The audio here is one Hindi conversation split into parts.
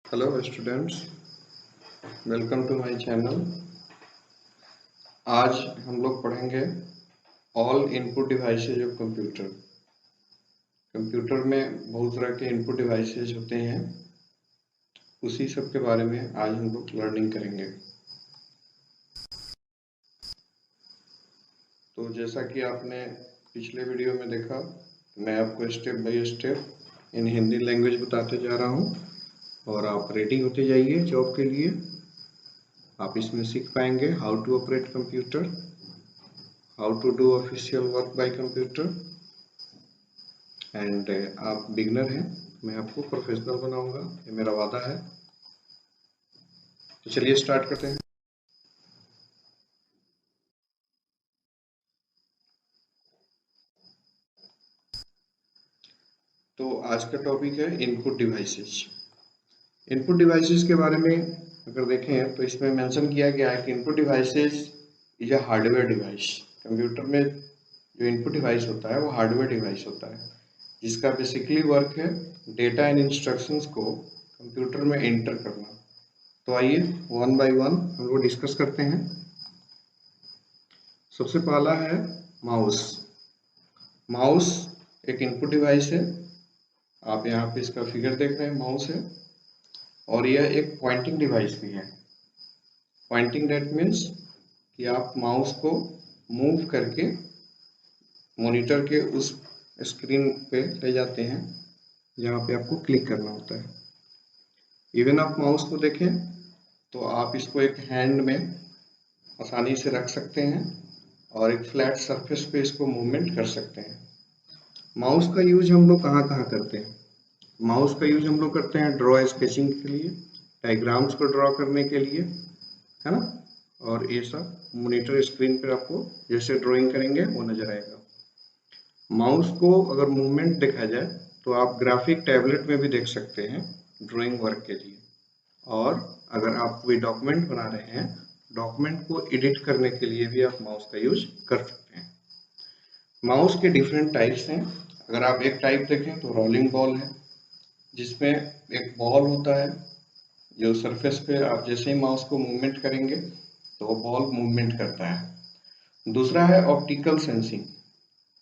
Hello students, welcome to my channel. आज हम लोग पढ़ेंगे all input devices of computer. Computer में बहुत तरह के इनपुट डिवाइसेज होते हैं, उसी सब के बारे में आज हम लोग लर्निंग करेंगे। तो जैसा कि आपने पिछले वीडियो में देखा, मैं आपको step by step in Hindi language बताते जा रहा हूँ और आप रेडी होते जाइए जॉब के लिए। आप इसमें सीख पाएंगे how to operate computer, how to do official work by computer and आप बिगनर हैं, मैं आपको प्रोफेशनल बनाऊंगा, ये मेरा वादा है। तो चलिए स्टार्ट करते हैं। तो आज का टॉपिक है इनपुट डिवाइसेस। इनपुट डिवाइसेस के बारे में अगर देखें तो इसमें मेंशन किया गया है कि input devices is a hardware device. Computer में जो इनपुट डिवाइस होता है वो हार्डवेयर डिवाइस होता है, जिसका बेसिकली वर्क है डेटा एंड इंस्ट्रक्शंस को कंप्यूटर में एंटर करना। तो आइए वन बाय वन हम लोग डिस्कस करते हैं। सबसे पहला है माउस। माउस एक इनपुट डिवाइस है। आप यहाँ पे इसका फिगर देख रहे हैं, माउस है और यह एक पॉइंटिंग डिवाइस भी है। पॉइंटिंग दैट मीन्स कि आप माउस को मूव करके मॉनिटर के उस स्क्रीन पे ले जाते हैं जहाँ पे आपको क्लिक करना होता है। इवन आप माउस को देखें तो आप इसको एक हैंड में आसानी से रख सकते हैं और एक फ्लैट सरफेस पे इसको मूवमेंट कर सकते हैं। माउस का यूज हम लोग कहाँ कहाँ करते हैं? माउस का यूज हम लोग करते हैं ड्रॉ स्केचिंग के लिए, डायग्राम्स को ड्रॉ करने के लिए, है ना। और ये सब मॉनिटर स्क्रीन पर आपको जैसे ड्राइंग करेंगे वो नजर आएगा। माउस को अगर मूवमेंट देखा जाए तो आप ग्राफिक टैबलेट में भी देख सकते हैं ड्राइंग वर्क के लिए। और अगर आप कोई डॉक्यूमेंट बना रहे हैं, डॉक्यूमेंट को एडिट करने के लिए भी आप माउस का यूज कर सकते हैं। माउस के डिफरेंट टाइप्स हैं। अगर आप एक टाइप देखें तो रोलिंग बॉल है, जिसमें एक बॉल होता है जो सरफेस पे आप जैसे ही माउस को मूवमेंट करेंगे तो वो बॉल मूवमेंट करता है। दूसरा है ऑप्टिकल सेंसिंग।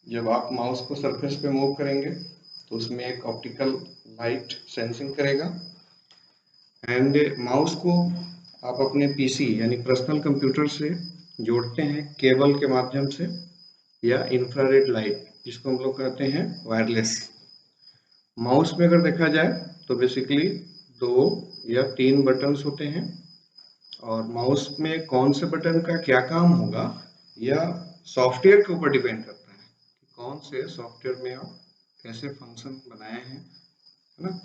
जब आप माउस को सरफेस पे मूव करेंगे तो उसमें एक ऑप्टिकल लाइट सेंसिंग करेगा। एंड माउस को आप अपने पीसी यानी पर्सनल कंप्यूटर से जोड़ते हैं केबल के माध्यम से या इंफ्रारेड लाइट, जिसको हम लोग कहते हैं वायरलेस। माउस में अगर देखा जाए तो बेसिकली 2 या 3 बटन्स होते हैं और माउस में कौन से बटन का क्या काम होगा यह सॉफ्टवेयर के ऊपर डिपेंड करता है कि कौन से सॉफ्टवेयर में आप कैसे फंक्शन बनाए हैं, है ना।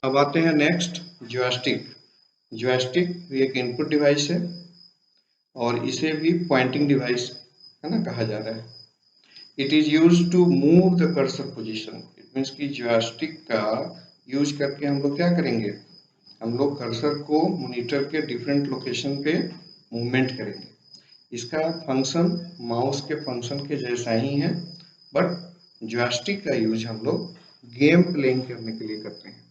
अब आते हैं नेक्स्ट, जॉयस्टिक। जॉयस्टिक भी एक इनपुट डिवाइस है और इसे भी पॉइंटिंग डिवाइस है ना कहा जा रहा है। It is use to move the cursor position. It means कि जॉयस्टिक का यूज करके हम लोग क्या करेंगे, हम लोग कर्सर को मॉनिटर के डिफरेंट लोकेशन पे मूवमेंट करेंगे। इसका फंक्शन माउस के फंक्शन के जैसा ही है, बट जॉयस्टिक का यूज हम लोग गेम प्लेइंग करने के लिए करते हैं।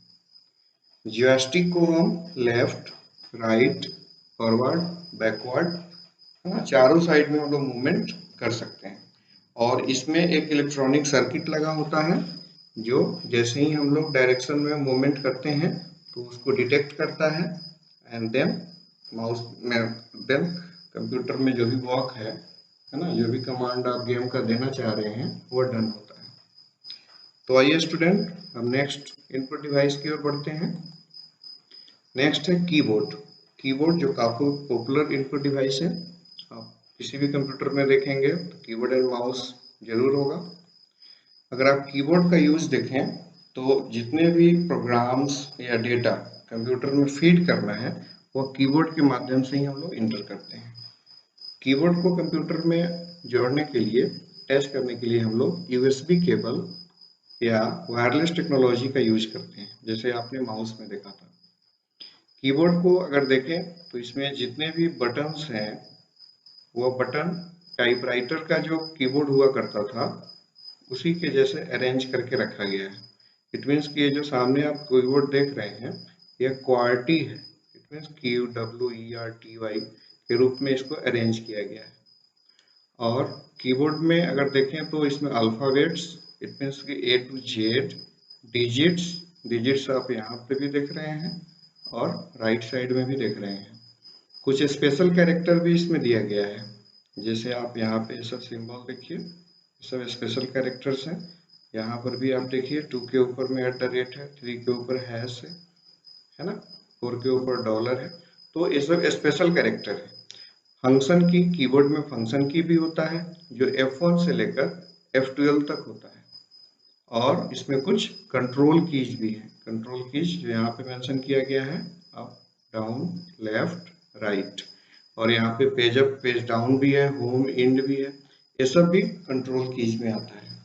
जॉयस्टिक को हम लेफ्ट, राइट, फॉरवर्ड, बैकवर्ड, है ना, चारों साइड में हम लोग मूवमेंट कर सकते हैं। और इसमें एक इलेक्ट्रॉनिक सर्किट लगा होता है जो जैसे ही हम लोग डायरेक्शन में मूवमेंट करते हैं तो उसको डिटेक्ट करता है एंड देन माउस में देन कंप्यूटर में जो भी वर्क है ना, जो भी कमांड आप गेम का देना चाह रहे हैं वो डन होता है। तो आइए स्टूडेंट, हम नेक्स्ट इनपुट डिवाइस की ओर बढ़ते हैं। नेक्स्ट है कीबोर्ड। कीबोर्ड जो काफी पॉपुलर इनपुट डिवाइस है। आप किसी भी कंप्यूटर में देखेंगे तो कीबोर्ड एंड माउस जरूर होगा। अगर आप कीबोर्ड का यूज देखें तो जितने भी प्रोग्राम्स या डेटा कंप्यूटर में फीड करना है वो कीबोर्ड के माध्यम से ही हम लोग इंटर करते हैं। कीबोर्ड को कंप्यूटर में जोड़ने के लिए, टेस्ट करने के लिए हम लोग यूएसबी केबल या वायरलेस टेक्नोलॉजी का यूज करते हैं, जैसे आपने माउस में देखा था। कीबोर्ड को अगर देखें तो इसमें जितने भी बटन्स हैं वो बटन टाइपराइटर का जो कीबोर्ड हुआ करता था उसी के जैसे अरेंज करके रखा गया है। इट मीन्स कि ये जो सामने आप कीबोर्ड देख रहे हैं यह QWERTY है, इट मीन्स QWERTY के रूप में इसको अरेंज किया गया है। और कीबोर्ड में अगर देखें तो इसमें अल्फ़ाबेट्स, इट मीन्स कि A to Z, डिजिट्स आप यहाँ पे भी देख रहे हैं और राइट साइड में भी देख रहे हैं। कुछ स्पेशल कैरेक्टर भी इसमें दिया गया है, जैसे आप यहाँ पे सब सिंबल देखिए, सब स्पेशल कैरेक्टर्स हैं। यहाँ पर भी आप देखिए 2 के ऊपर में @ है, 3 के ऊपर हैश है ना, 4 के ऊपर डॉलर है। तो ये सब स्पेशल कैरेक्टर है। फंक्शन की, कीबोर्ड में फंक्शन की भी होता है जो F1 से लेकर F12 तक होता है। और इसमें कुछ कंट्रोल कीज भी हैं, कंट्रोल कीज जो यहाँ पे मेंशन किया गया है, अप, डाउन, लेफ्ट, राइट। और यहाँ पे पेज अप, पेज डाउन भी है, होम, एंड भी है, ये सब भी कंट्रोल कीज में आता है।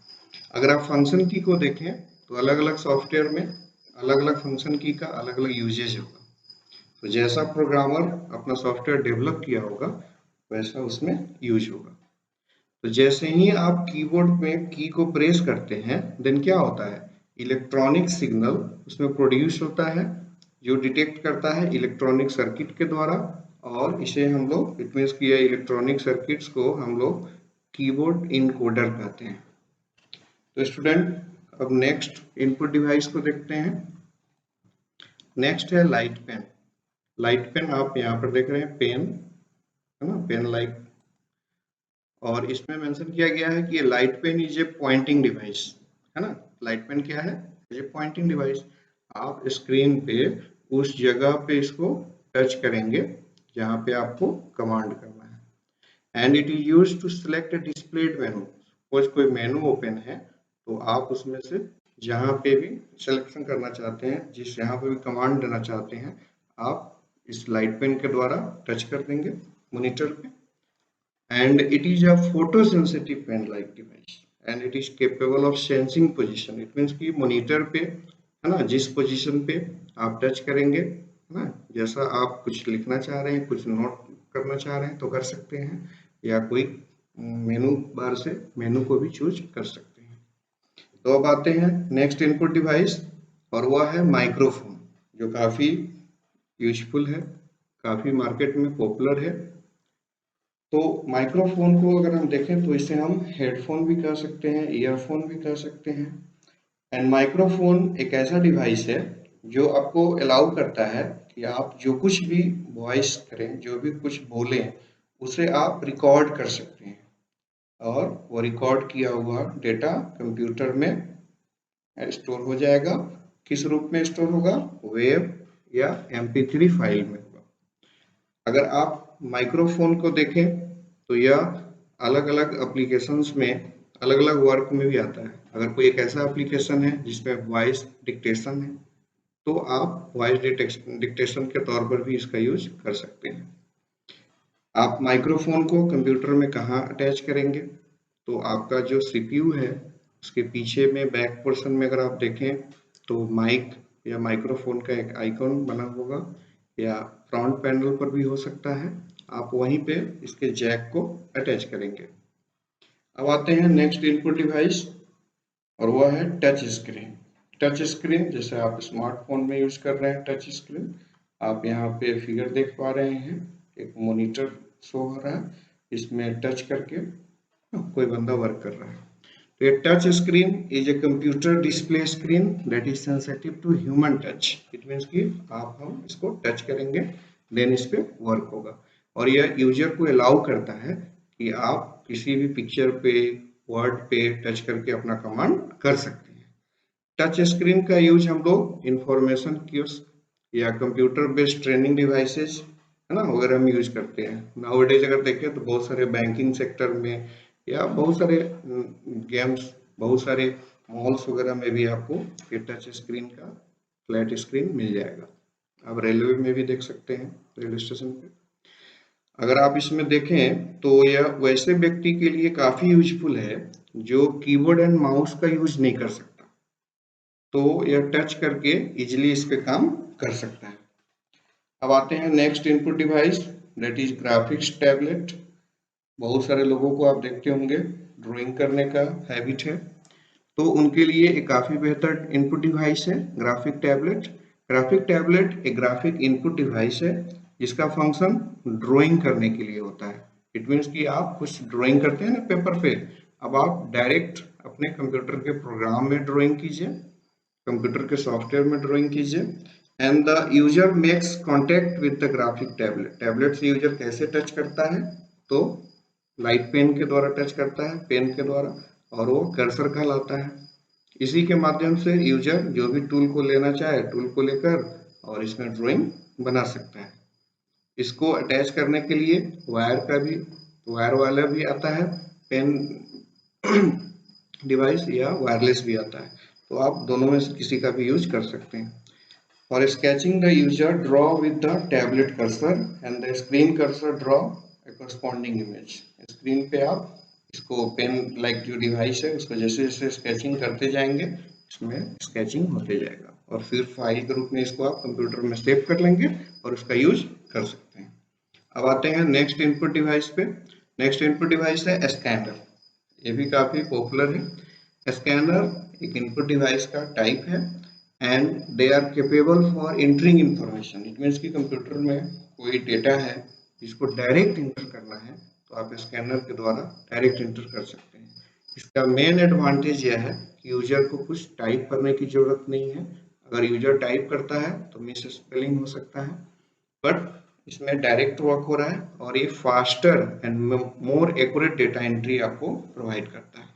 अगर आप फंक्शन की को देखें तो अलग अलग सॉफ्टवेयर में अलग अलग फंक्शन की का अलग अलग यूजेज होगा। तो जैसा प्रोग्रामर अपना सॉफ्टवेयर डेवलप किया होगा वैसा उसमें यूज होगा। तो जैसे ही आप कीबोर्ड में की को प्रेस करते हैं देन क्या होता है, इलेक्ट्रॉनिक सिग्नल उसमें प्रोड्यूस होता है जो डिटेक्ट करता है इलेक्ट्रॉनिक सर्किट के द्वारा। और इसे हम लोग, इट मीन्स कि इलेक्ट्रॉनिक सर्किट्स को हम लोग कीबोर्ड इनकोडर कहते हैं। तो स्टूडेंट अब नेक्स्ट इनपुट डिवाइस को देखते हैं। नेक्स्ट है लाइट पेन। लाइट पेन आप यहाँ पर देख रहे हैं, पेन है ना, पेन लाइक। और इसमें मेंशन किया गया है कि ये light pen is a pointing device, है ना। लाइट पेन क्या है, ये पॉइंटिंग डिवाइस। आप स्क्रीन पे उस जगह पे इसको टच करेंगे जहाँ पे आपको कमांड करना है। And it is used to select a displayed menu. Suppose कोई मेनू ओपन है तो आप उसमें से जहाँ पे भी सिलेक्शन करना चाहते हैं, जिस जहाँ पे भी कमांड देना चाहते हैं, आप इस लाइट पेन के द्वारा टच कर देंगे मॉनिटर पे। And it is a photosensitive pen like device and it is capable of sensing position. It means कि मॉनिटर पे है ना, जिस पोजीशन पे आप टच करेंगे है ना, जैसा आप कुछ लिखना चाह रहे हैं, कुछ नोट करना चाह रहे हैं तो कर सकते हैं, या कोई मेनू बार से मेनू को भी चूज कर सकते हैं। तो अब आते हैं नेक्स्ट इनपुट डिवाइस और वह है माइक्रोफोन, जो काफ़ी यूजफुल है, काफ़ी मार्केट में पॉपुलर है। तो माइक्रोफोन को अगर हम देखें तो इसे हम हेडफोन भी कह सकते हैं, ईयरफोन भी कह सकते हैं। एंड माइक्रोफोन एक ऐसा डिवाइस है जो आपको अलाउ करता है कि आप जो कुछ भी वॉइस करें, जो भी कुछ बोलें, उसे आप रिकॉर्ड कर सकते हैं और वो रिकॉर्ड किया हुआ डेटा कंप्यूटर में स्टोर हो जाएगा। किस रूप में स्टोर होगा, वेब या MP3 फाइल में होगा। अगर आप माइक्रोफोन को देखें तो यह अलग अलग एप्लीकेशंस में अलग अलग वर्क में भी आता है। अगर कोई एक ऐसा एप्लीकेशन है जिसमें वॉइस डिक्टेशन है तो आप वॉइस डिक्टेशन के तौर पर भी इसका यूज कर सकते हैं। आप माइक्रोफोन को कंप्यूटर में कहाँ अटैच करेंगे, तो आपका जो CPU है उसके पीछे में बैक पोर्शन में अगर आप देखें तो माइक या माइक्रोफोन का एक आइकॉन बना होगा, या फ्रंट पैनल पर भी हो सकता है, आप वहीं पे इसके जैक को अटैच करेंगे। अब आते हैं नेक्स्ट इनपुट डिवाइस और वह है टच स्क्रीन। टच स्क्रीन जैसे आप स्मार्टफोन में यूज कर रहे हैं टच स्क्रीन, आप यहाँ पे फिगर देख पा रहे हैं, एक मॉनिटर शो हो रहा है, इसमें टच करके कोई बंदा वर्क कर रहा है। तो ये touch screen is a computer display screen that is sensitive to human touch. It means कि हम इसको टच करेंगे देन इस पे वर्क होगा। और यह यूजर को अलाउ करता है कि आप किसी भी पिक्चर पे, वर्ड पे टच करके अपना कमांड कर सकते हैं। टच स्क्रीन का यूज हम लोग इंफॉर्मेशन कियोस्क या कंप्यूटर बेस्ड ट्रेनिंग डिवाइसेस है ना वगैरह में यूज करते हैं। नाउअडेज अगर देखें तो बहुत सारे बैंकिंग सेक्टर में या बहुत सारे गेम्स, बहुत सारे मॉल्स वगैरह में भी आपको ये टच स्क्रीन का फ्लैट स्क्रीन मिल जाएगा। आप रेलवे में भी देख सकते हैं, रेलवे स्टेशन पे। अगर आप इसमें देखें तो यह वैसे व्यक्ति के लिए काफी यूजफुल है जो कीबोर्ड एंड माउस का यूज नहीं कर सकता, तो यह टच करके इजिली इस पे काम कर सकता है। अब आते हैं next input device that is graphics tablet. बहुत सारे लोगों को आप देखते होंगे ड्राइंग करने का हैबिट है, तो उनके लिए एक काफ़ी बेहतर इनपुट डिवाइस है ग्राफिक टैबलेट। ग्राफिक टैबलेट एक ग्राफिक इनपुट डिवाइस है जिसका फंक्शन ड्राइंग करने के लिए होता है। इट मीन्स कि आप कुछ ड्राइंग करते हैं ना पेपर पे, अब आप डायरेक्ट अपने कंप्यूटर के प्रोग्राम में ड्राइंग कीजिए, कंप्यूटर के सॉफ्टवेयर में ड्राइंग कीजिए, and the user makes contact with the graphic tablet. Tablet से यूजर कैसे टच करता है, तो लाइट पेन के द्वारा टच करता है, पेन के द्वारा, और वो कर्सर कहलाता है। इसी के माध्यम से यूजर जो भी टूल को लेना चाहे टूल को लेकर और इसमें ड्राइंग बना सकता है। इसको अटैच करने के लिए वायर वाला भी आता है पेन डिवाइस, या वायरलेस भी आता है, तो आप दोनों में से किसी का भी यूज कर सकते हैं। For sketching the user draw with the tablet cursor and the screen cursor draw a corresponding image. Screen पे आप इसको पेन लाइक जो डिवाइस है उसको जैसे जैसे स्केचिंग करते जाएंगे इसमें स्केचिंग होते जाएगा, और फिर फाइल के रूप में इसको आप कंप्यूटर में सेव कर लेंगे और उसका यूज कर सकते हैं। अब आते हैं नेक्स्ट इनपुट डिवाइस पे। नेक्स्ट इनपुट डिवाइस है स्कैनर। ये भी काफी पॉपुलर है। स्कैनर एक इनपुट डिवाइस का टाइप है and they are capable for entering information. It means कि कंप्यूटर में कोई डेटा है जिसको डायरेक्ट इंटर करना है तो आप स्कैनर के द्वारा डायरेक्ट इंटर कर सकते हैं। इसका मेन एडवांटेज यह है कि यूजर को कुछ टाइप करने की जरूरत नहीं है। अगर यूजर टाइप करता है तो मिस स्पेलिंग हो सकता है, बट इसमें डायरेक्ट वर्क हो रहा है और ये faster and more accurate data entry आपको प्रोवाइड करता है।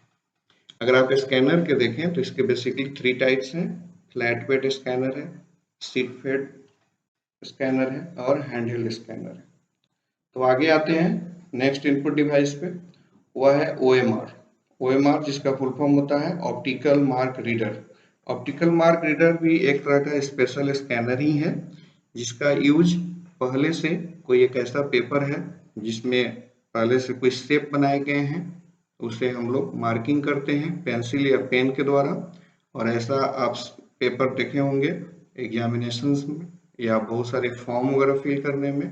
अगर आप स्कैनर के देखें तो इसके बेसिकली 3 टाइप्स हैं। फ्लैट बेड स्कैनर है, सीट बेड स्कैनर है और हैंडहेल्ड स्कैनर है। तो आगे आते हैं नेक्स्ट इनपुट डिवाइस पे, वह है OMR। OMR जिसका फुल फॉर्म होता है optical mark reader. Optical mark reader भी एक तरह का स्पेशल स्कैनर ही है जिसका यूज पहले से कोई एक ऐसा पेपर है जिसमें पहले से कोई शेप बनाए गए हैं, उसे हम लोग मार्किंग करते हैं पेंसिल या पेन के द्वारा। और ऐसा आप पेपर देखे होंगे एग्जामिनेशंस में या बहुत सारे फॉर्म वगैरह फिल करने में।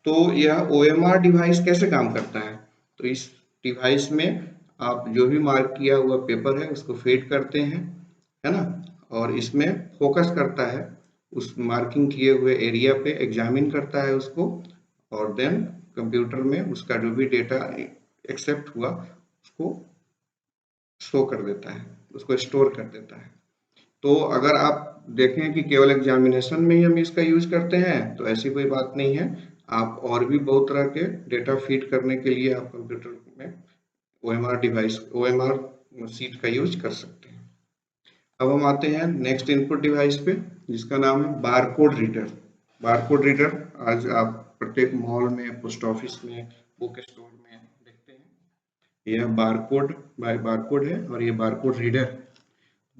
तो यह OMR डिवाइस कैसे काम करता है, तो इस डिवाइस में आप जो भी मार्क किया हुआ पेपर है उसको फीड करते हैं, है ना, और इसमें फोकस करता है उस मार्किंग किए हुए एरिया पे, एग्जामिन करता है उसको, और देन कंप्यूटर में उसका जो भी डेटा एक्सेप्ट हुआ उसको शो कर देता है, उसको स्टोर कर देता है। तो अगर आप देखें कि केवल एग्जामिनेशन में ही हम इसका यूज करते हैं तो ऐसी कोई बात नहीं है। आप और भी बहुत तरह के डेटा फीड करने के लिए आप कंप्यूटर में OMR शीट का यूज कर सकते हैं। अब हम आते हैं नेक्स्ट इनपुट डिवाइस पे जिसका नाम है बारकोड रीडर। बारकोड रीडर आज आप प्रत्येक मॉल में, पोस्ट ऑफिस में, बुक स्टोर में देखते हैं। यह बारकोड है और ये barcode reader.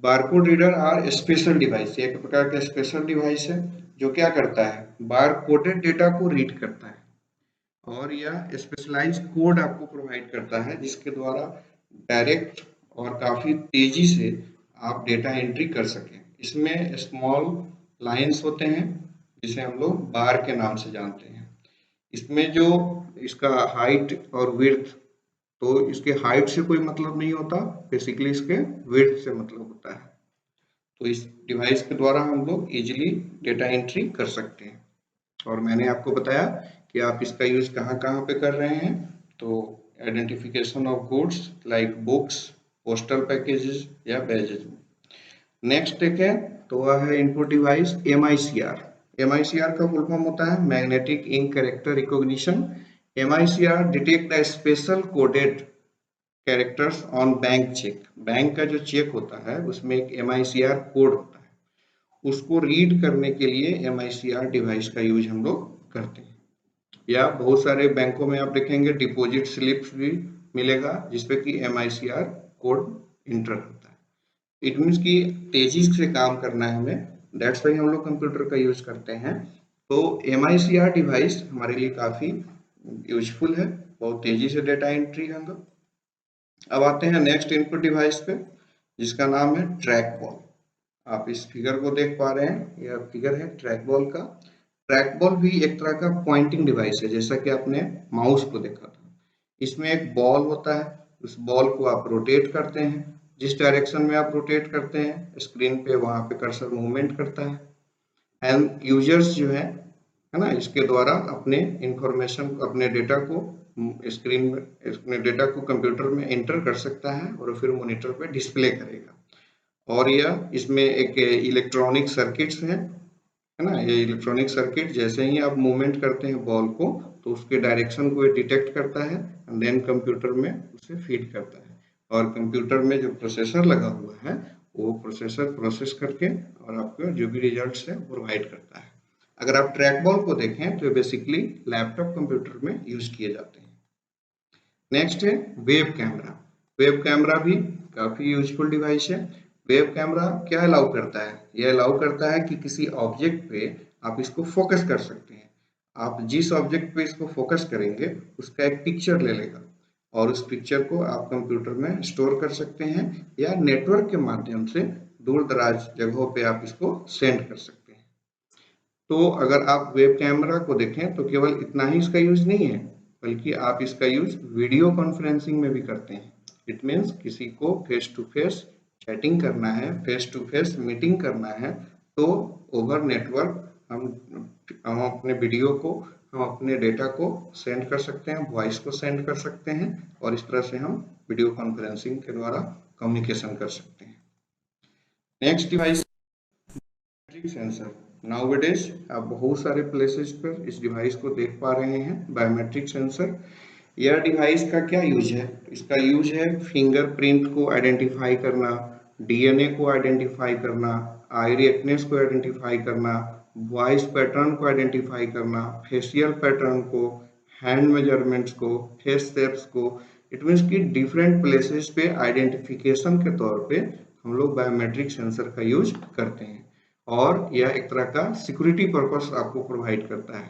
Barcode reader are special device, एक प्रकार का स्पेशल डिवाइस है जो क्या करता है, बार कोडेड डेटा को रीड करता है और यह स्पेशलाइज्ड कोड आपको प्रोवाइड करता है जिसके द्वारा डायरेक्ट और काफी तेजी से आप डेटा एंट्री कर सकें। इसमें स्मॉल लाइंस होते हैं जिसे हम लोग बार के नाम से जानते हैं। इसमें जो इसका हाइट और विड्थ, तो इसके हाइट से कोई मतलब नहीं होता, बेसिकली इसके विड्थ से मतलब होता है। तो इस डिवाइस के द्वारा हम लोग इजीली डेटा एंट्री कर सकते हैं। और मैंने आपको बताया कि आप इसका यूज कहाँ कहाँ पे कर रहे हैं, तो identification of goods like books, postal packages या बैजेज में। नेक्स्ट देखें तो वह है इनपुट डिवाइस MICR। MICR का फुल फॉर्म होता है magnetic ink character recognition. MICR detect the special coded characters on bank cheque. Bank का जो चेक होता है उसमें एक MICR कोड होता है, उसको रीड करने के लिए MICR डिवाइस का यूज हम लोग करते हैं। या बहुत सारे बैंकों में आप देखेंगे डिपॉजिट स्लिप्स भी मिलेगा जिसपे कि MICR कोड इंटर होता है। इट मीन्स कि तेजी से काम करना है हमें, दैट्स वाई हम लोग कंप्यूटर का यूज करते हैं। तो MICR डिवाइस हमारे लिए काफी यूजफुल है, बहुत तेजी से डेटा एंट्री होगा। अब आते हैं नेक्स्ट इनपुट डिवाइस पे जिसका नाम है ट्रैक बॉल। आप इस फिगर को देख पा रहे हैं, यह फिगर है ट्रैक बॉल का। ट्रैक बॉल भी एक तरह का पॉइंटिंग डिवाइस है जैसा कि आपने माउस को देखा था। इसमें एक बॉल होता है, उस बॉल को आप रोटेट करते हैं, जिस डायरेक्शन में आप रोटेट करते हैं स्क्रीन पे वहां पे कर्सर मूवमेंट करता है। एंड यूजर्स जो है ना, इसके द्वारा अपने इंफॉर्मेशन, अपने डेटा को स्क्रीन में, अपने डेटा को कंप्यूटर में एंटर कर सकता है और फिर मॉनिटर पे डिस्प्ले करेगा। और यह इसमें एक इलेक्ट्रॉनिक सर्किट्स है ना, ये इलेक्ट्रॉनिक सर्किट जैसे ही आप मूवमेंट करते हैं बॉल को, तो उसके डायरेक्शन को ये डिटेक्ट करता है एंड देन कंप्यूटर में उसे फीड करता है। और कंप्यूटर में जो प्रोसेसर लगा हुआ है, वो प्रोसेसर प्रोसेस करके और आपको जो भी रिजल्ट्स है प्रोवाइड करता है। अगर आप ट्रैक बॉल को देखें तो बेसिकली लैपटॉप कंप्यूटर में यूज किए जाते हैं। नेक्स्ट है वेब कैमरा। वेब कैमरा भी काफी यूजफुल डिवाइस है। वेब कैमरा क्या अलाउ करता है? यह अलाउ करता है कि किसी ऑब्जेक्ट पे आप इसको फोकस कर सकते हैं। आप जिस ऑब्जेक्ट पे इसको फोकस करेंगे उसका एक पिक्चर ले लेगा और उस पिक्चर को आप कंप्यूटर में स्टोर कर सकते हैं या नेटवर्क के माध्यम से दूर दराज जगहों पे आप इसको सेंड कर सकते हैं। तो अगर आप वेब कैमरा को देखें तो केवल इतना ही इसका यूज नहीं है, बल्कि आप इसका यूज वीडियो कॉन्फ्रेंसिंग में भी करते हैं। इट मीन्स किसी को फेस टू फेस चैटिंग करना है, फेस टू फेस मीटिंग करना है, तो ओवर नेटवर्क हम अपने वीडियो को, हम अपने डेटा को सेंड कर सकते हैं, वॉइस को सेंड कर सकते हैं और इस तरह से हम वीडियो कॉन्फ्रेंसिंग के द्वारा कम्युनिकेशन कर सकते हैं। Next device sensor. नाउअडेज आप बहुत सारे प्लेसेस पर इस डिवाइस को देख पा रहे हैं, बायोमेट्रिक सेंसर। यह डिवाइस का क्या यूज है? इसका यूज है फिंगरप्रिंट को आइडेंटिफाई करना, डीएनए को आइडेंटिफाई करना, आई रिएक्टनेस को आइडेंटिफाई करना, वॉइस पैटर्न को आइडेंटिफाई करना, फेशियल पैटर्न को, हैंड मेजरमेंट्स को, फेस शेप्स को। इट मीन्स कि डिफरेंट प्लेसेस पे आइडेंटिफिकेशन के तौर पे हम लोग बायोमेट्रिक सेंसर का यूज करते हैं और यह एक तरह का सिक्योरिटी पर्पस आपको प्रोवाइड करता है।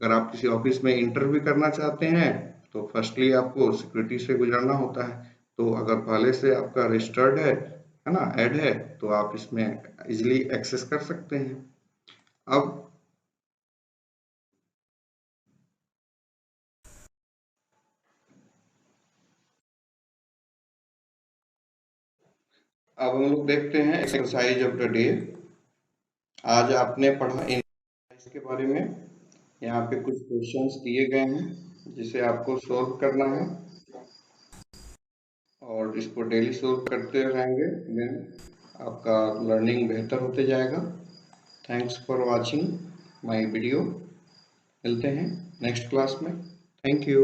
अगर आप किसी ऑफिस में इंटरव्यू करना चाहते हैं तो फर्स्टली आपको सिक्योरिटी से गुजरना होता है। तो अगर पहले से आपका रजिस्टर्ड है ना, ऐड है, तो आप इसमें इजिली एक्सेस कर सकते हैं। अब अब हम लोग देखते हैं एक्सरसाइज ऑफ द डे। आज आपने पढ़ा इसके बारे में। यहाँ पे कुछ क्वेश्चंस दिए गए हैं जिसे आपको सोल्व करना है और इसको डेली सोल्व करते रहेंगे, देन आपका लर्निंग बेहतर होते जाएगा। Thanks for watching my video. मिलते हैं नेक्स्ट क्लास में। Thank you.